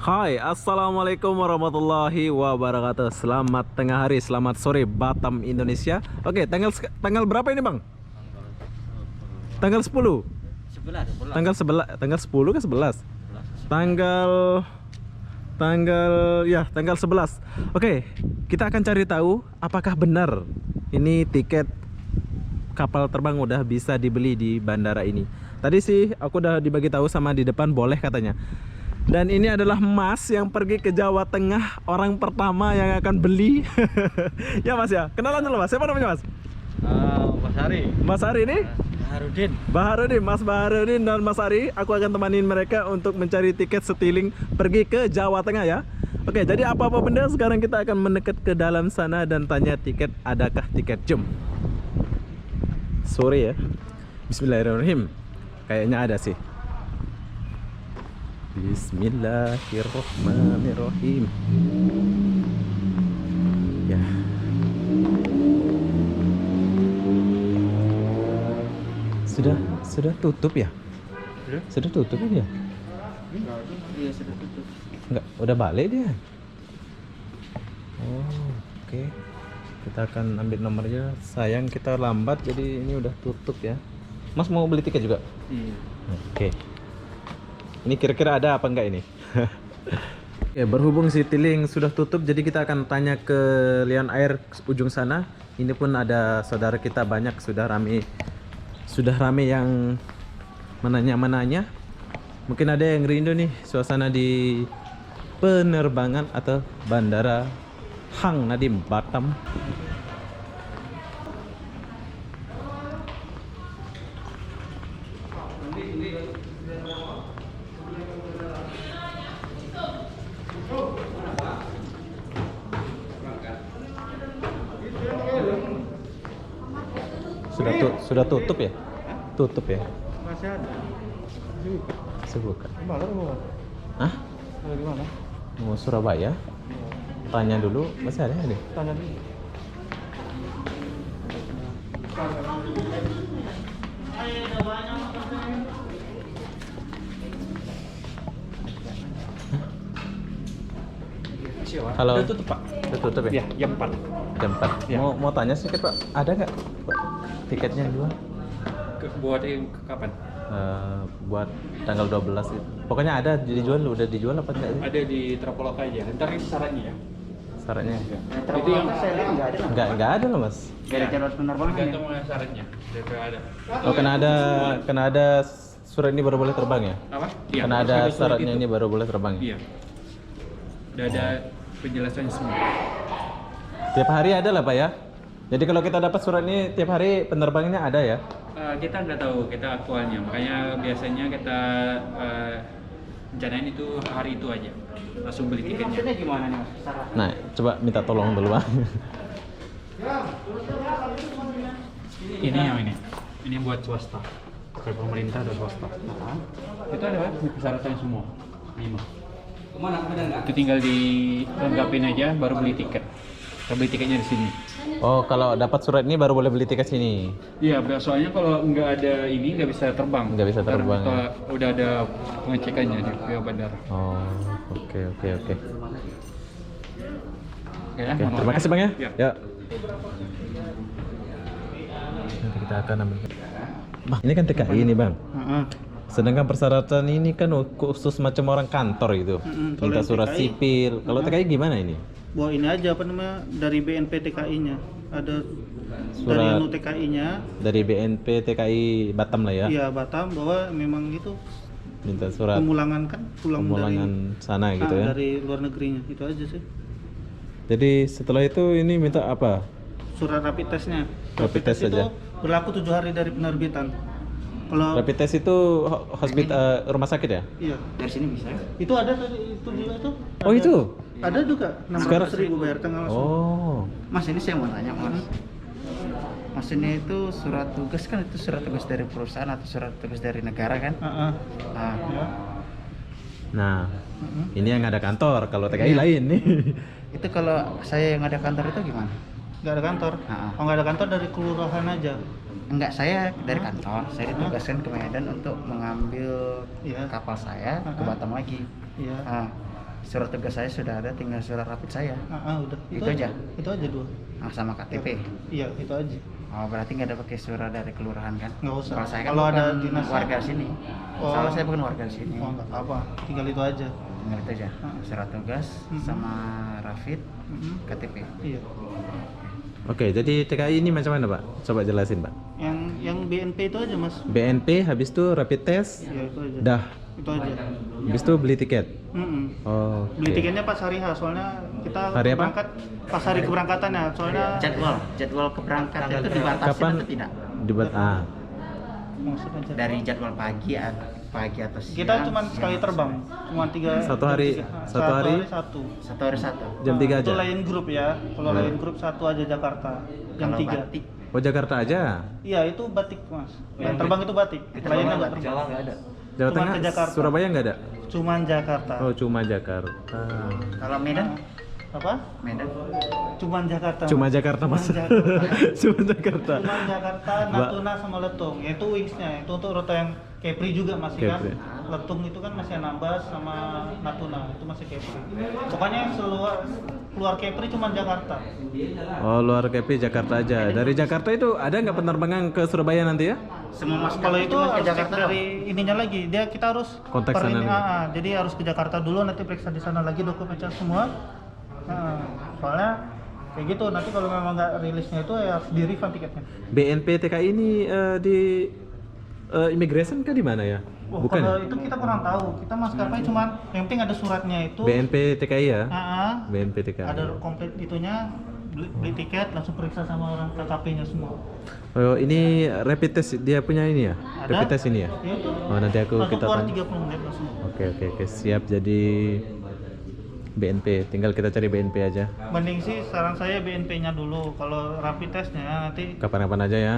Hai, assalamualaikum warahmatullahi wabarakatuh. Selamat tengah hari, selamat sore Batam, Indonesia. Oke, tanggal berapa ini bang? Tanggal 10. 11. Tanggal 10 ke 11? Tanggal tanggal 11. Oke, kita akan cari tahu apakah benar ini tiket kapal terbang udah bisa dibeli di bandara ini. Tadi sih aku udah dibagi tahu sama di depan boleh katanya. Dan ini adalah Mas yang pergi ke Jawa Tengah, orang pertama yang akan beli. Ya Mas ya, kenalan dulu Mas. Siapa namanya Mas? Mas Ari. Mas Ari ini? Baharudin. Mas Baharudin dan Mas Ari. Aku akan temanin mereka untuk mencari tiket Citylink pergi ke Jawa Tengah ya. Oke, jadi apa-apa benda sekarang kita akan mendekat ke dalam sana dan tanya tiket, adakah tiket. Jom. Sore ya. Bismillahirrahmanirrahim. Kayaknya ada sih. Bismillahirrahmanirrahim. Ya. Sudah tutup ya? Sudah tutup ya? Iya, sudah tutup. Enggak, udah balik dia. Oh, oke. Kita akan ambil nomornya. Sayang kita lambat jadi ini udah tutup ya. Mas mau beli tiket juga? Iya. Oke. Ini kira-kira ada apa enggak ini? Oke, berhubung Citylink sudah tutup, jadi kita akan tanya ke Lion Air ujung sana. Ini pun ada saudara kita banyak, sudah rame yang menanya. Mungkin ada yang rindu nih suasana di penerbangan atau bandara Hang Nadim Batam. Sudah tutup ya? Tutup ya? Masih ada. Sebuka. Mana mau? Hah? Di mana? Mau Surabaya? Tanya dulu, masih ada nih? Tanya dulu. Halo. Udah tutup, Pak. Udah tutup ya? Ya, jam 4. Jam 4. Ya. Mau tanya sedikit Pak, ada nggak Pak, tiketnya yang dua? Buat kapan? Buat tanggal 12 itu. Pokoknya ada dijual, udah dijual apa enggak? Ada di Traveloka aja. Ntar ini syaratnya ya. Syaratnya? Itu yang saya lihat nggak ada. Enggak ada loh Mas. Nggak ada jalur penerbangan. tergantung syaratnya. Udah ada. Oh, kena ada surat ini baru boleh terbang ya? Apa? Iya. Karena ada harus surat syaratnya itu. ini baru boleh terbang ya? Iya. Udah ada penjelasannya semua. Tiap hari ada lah Pak ya? Jadi kalau kita dapat surat ini tiap hari penerbangannya ada ya? Kita nggak tahu kita aktualnya, makanya biasanya kita rencanain itu hari itu aja, langsung beli Ini tiketnya. maksudnya gimana nih Mas? Syaratnya? Nah, coba minta tolong dulu Bang. Ini yang ini buat swasta, kalau pemerintah ada swasta. Itu ada persyaratannya semua, 5. Kemana? Ada nggak? Itu tinggal dilengkapin aja, baru beli tiket. Kita beli tiketnya di sini. Oh, kalau dapat surat ini baru boleh beli tiket sini. Iya, soalnya kalau nggak ada ini nggak bisa terbang. Nggak bisa terbang, Karena ya. udah ada pengecekannya di pihak bandara. Oh, oke. Oke, ya, Oke, terima kasih Bang ya. Ya. Ya. Nanti kita akan ambil. Bang, ini kan TKI nih Bang. Sedangkan persyaratan ini kan khusus macam orang kantor gitu. Kalau Minta yang surat TKI, sipil. Kalau TKI gimana ini? Wah ini aja apa namanya dari BNP TKI-nya ada Surat dari anu TKI-nya. dari BNP TKI Batam lah ya. Iya Batam bahwa memang gitu Minta surat pemulangan kan pemulangan sana gitu ya. dari luar negerinya itu aja sih. Jadi setelah itu ini minta apa? Surat rapid testnya. Rapid test itu saja. berlaku 7 hari dari penerbitan. Kalau Rapid test itu hospital rumah sakit ya? iya Dari sini bisa. itu ada tadi itu juga tuh. Oh Ada- itu? Ada juga 600.000 bayar tengah langsung. Oh. Mas ini saya mau tanya mas, mas ini itu surat tugas kan itu surat tugas dari perusahaan atau surat tugas dari negara kan? Heeh. Nah, Ya. Nah, ini yang ada kantor. Kalau TKI lain nih. itu kalau saya yang ada kantor itu gimana? Nggak ada kantor. Heeh. Oh nggak ada kantor dari kelurahan aja. Enggak, saya dari kantor, saya ditugaskan ke Medan untuk mengambil Iya. kapal saya ke Heeh. Batam lagi. Iya. Nah, surat tugas saya sudah ada, tinggal surat rapid saya. Udah. Itu aja? Itu aja 2. Sama KTP. Iya, itu aja. Oh, berarti nggak ada pakai surat dari kelurahan kan? Nggak usah. Kalau saya kan Kalau ada bukan dinas warga sini. Oh. Soalnya saya bukan warga sini. Oh, nggak apa-apa. Tinggal itu aja. Tinggal itu aja. Surat tugas sama rapid, Mhm. KTP. Iya. Oke, jadi TKI ini macam mana Pak? Coba jelasin Pak. Yang BNP itu aja, Mas. BNP habis itu rapid test, Iya, itu aja. dah. Itu aja. Habis itu beli tiket. Mm-mm. Oh, Beli oke. tiketnya pas hari H, soalnya kita Hari apa? berangkat pas hari keberangkatannya, soalnya Jadwal keberangkatan itu dibatasi Kapan? atau tidak? maksudnya Dari jadwal pagi atau siang? kita cuma sekali terbang, cuma 3 Satu hari- satu hari? satu. Satu hari satu. Jam 3 Itu aja. lain grup ya. Kalau lain grup satu aja Jakarta jam Kalau 3. batik, Oh, Jakarta aja. Iya, itu batik, Mas. Yang terbang itu batik. Lainnya enggak terbang. Jawa nggak ada. Jawa Cuma Tengah, ke Jakarta. Surabaya nggak ada? Cuman Jakarta. Oh, cuma Jakarta. Kalau Medan, Apa? Medan. Cuman Jakarta. Cuma Mas. Jakarta Cuman Mas. Jakarta. Cuma Jakarta. Cuman Jakarta, Natuna sama Letung. Itu Wings-nya. Itu untuk rute yang Kepri juga masih Kepri. kan. Letung itu kan masih Anambas sama Natuna. Itu masih Kepri. Pokoknya keluar Kepri cuman Jakarta. Oh, luar KP Jakarta aja. Dari Jakarta itu ada nggak penerbangan ke Surabaya nanti ya? Semua Kalau maskapai itu cuma ke harus cek Jakarta dari ininya lagi. Kita harus Kontak per sana ini, nih. jadi harus ke Jakarta dulu, nanti periksa di sana lagi dokumennya semua. Soalnya kayak gitu, nanti kalau memang nggak rilisnya itu ya harus di refund tiketnya. BNP TKI ini di immigration kah di mana ya? Bukan. Kalau Ya? itu kita kurang tahu. Kita maskapai cuman yang penting ada suratnya itu. BNP TKI ya? BNP TKI. Ada komplit itunya, beli tiket langsung periksa sama orang KKP-nya semua. Oh, ini rapid test dia punya ini ya? Ada. Rapid test ini ya? Ya itu. Oh, nanti aku Langsung kita keluar tanya. 30 menit langsung. Oke, siap. Jadi BNP, tinggal kita cari BNP aja. Mending sih saran saya BNP-nya dulu. Kalau rapid testnya nanti Kapan-kapan aja ya.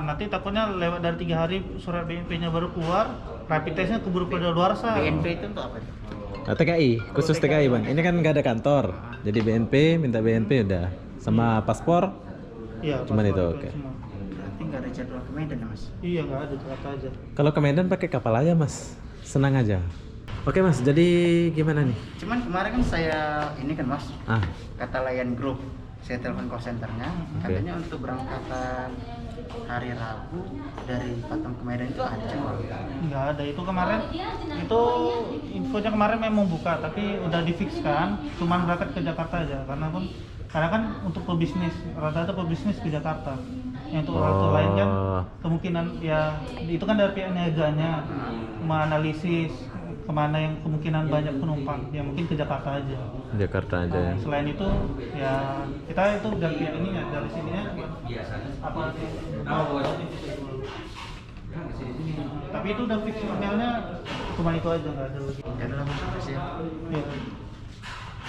nanti takutnya lewat dari 3 hari surat BNP-nya baru keluar, rapid testnya keburu kedaluarsa. BNP itu untuk apa? Nah, TKI, khusus TKI Bang. Ini kan nggak ada kantor. Jadi BNP, minta BNP udah. Sama paspor. Iya, Cuman paspor itu, juga oke. semua. Berarti nggak ada jadwal ke Medan ya, Mas? Iya, nggak ada, Jakarta aja. Kalau ke Medan pakai kapal aja Mas. Senang aja. Oke Mas, jadi gimana nih? Cuman kemarin kan saya ini kan Mas, Ah, kata layan grup, saya telepon call centernya, Oke. katanya untuk berangkatan hari Rabu dari Batam ke Medan itu ada jadwal. Nggak ada, itu kemarin, itu infonya kemarin memang buka, tapi udah difikskan, cuman berangkat ke Jakarta aja, karena kan untuk pebisnis, rata-rata pebisnis ke Jakarta. Yang untuk rute lain kan kemungkinan ya itu kan dari pihak niaganya menganalisis kemana yang kemungkinan banyak penumpang, ya mungkin ke Jakarta aja. Jakarta aja ya. Selain itu ya kita itu dari pihak ini ya, dari sini ya apa tapi itu udah fix emailnya, cuma itu aja, nggak ada lagi. Ya udah lah Mas, makasih ya. Ya.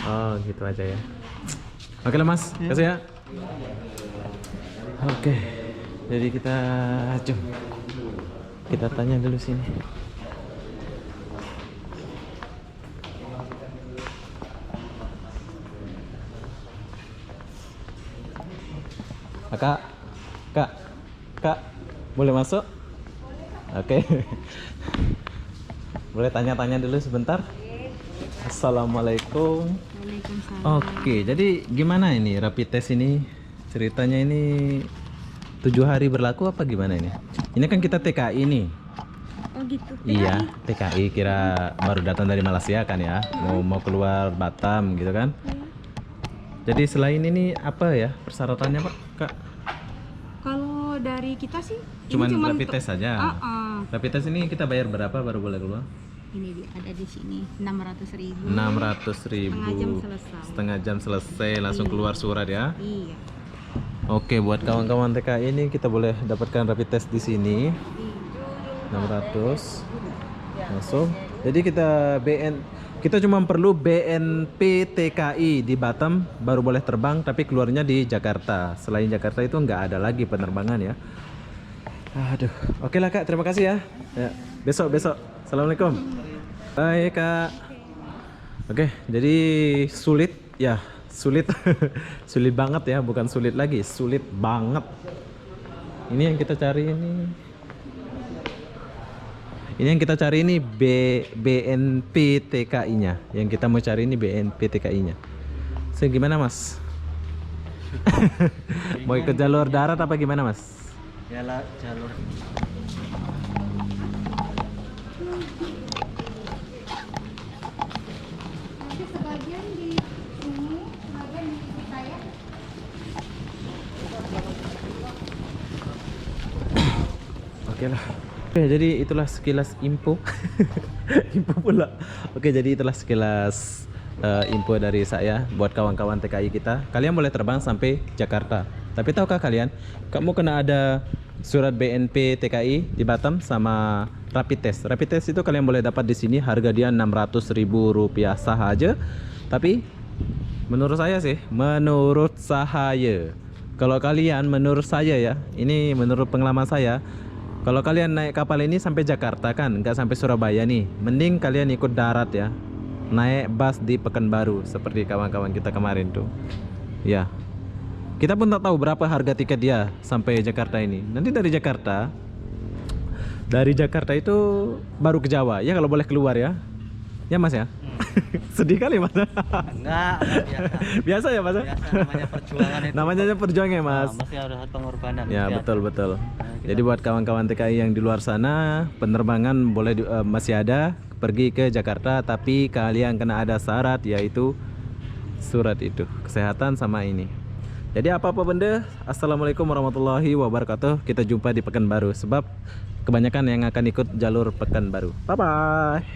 Oh, gitu aja ya. Oke lah Mas, kasih ya. Oke. Jadi kita tanya dulu sini. Kak, boleh masuk? Oke. Boleh tanya-tanya dulu sebentar? Assalamualaikum. Oke, jadi gimana ini rapid test ini? Ceritanya ini 7 hari berlaku apa gimana ini? Ini kan kita TKI nih. Oh gitu. Iya, TKI kira baru datang dari Malaysia kan ya, mau keluar Batam gitu kan. Jadi selain ini apa ya persyaratannya Pak, Kak? Kalau dari kita sih Cuman ini rapid test saja. Rapid test ini kita bayar berapa baru boleh keluar? Ini dia ada di sini 600.000. 600.000. Setengah jam selesai langsung keluar surat ya. Iya. Oke, buat kawan-kawan TKI ini kita boleh dapatkan rapid test di sini. 600 langsung. Jadi kita cuma perlu BNP TKI di Batam baru boleh terbang, tapi keluarnya di Jakarta. Selain Jakarta itu nggak ada lagi penerbangan ya. Aduh, oke lah Kak, terima kasih ya. Ya, besok. Assalamualaikum. Bye Kak. Oke, jadi sulit ya, sulit banget ya, bukan sulit lagi, sulit banget. Ini yang kita cari ini. Ini yang kita cari ini BNP TKI-nya. Yang kita mau cari ini BNP TKI-nya. So, gimana Mas? Mau ikut jalur darat apa gimana Mas? Ya lah jalur. Sebagian di sini, sebagian di saya. Oke lah. Oke, jadi itulah sekilas info. Info pula. Oke, jadi itulah sekilas info dari saya buat kawan-kawan TKI kita. Kalian boleh terbang sampai Jakarta. Tapi tahukah kalian, kamu kena ada surat BNP TKI di Batam sama rapid test. Rapid test itu kalian boleh dapat di sini, harga dia Rp600.000 sahaja. Tapi menurut saya sih, kalau kalian, menurut saya ya, ini menurut pengalaman saya, kalau kalian naik kapal ini sampai Jakarta kan, nggak sampai Surabaya nih, mending kalian ikut darat ya, naik bus di Pekanbaru seperti kawan-kawan kita kemarin tuh. Ya, kita pun tak tahu berapa harga tiket dia sampai Jakarta ini. Nanti dari Jakarta itu baru ke Jawa ya, kalau boleh keluar ya. Ya Mas ya. Sedih kali Mas. Enggak, biasa. Biasa ya Mas. Biasa namanya perjuangan itu. Namanya aja perjuangan ya Mas. Nah, masih ada pengorbanan. Ya Pasti betul ada. betul. kita- Jadi buat kawan-kawan TKI yang di luar sana, penerbangan boleh masih ada pergi ke Jakarta, tapi kalian kena ada syarat, yaitu surat itu kesehatan sama ini. Jadi apa-apa benda, assalamualaikum warahmatullahi wabarakatuh. Kita jumpa di Pekanbaru, sebab kebanyakan yang akan ikut jalur Pekanbaru. Bye bye.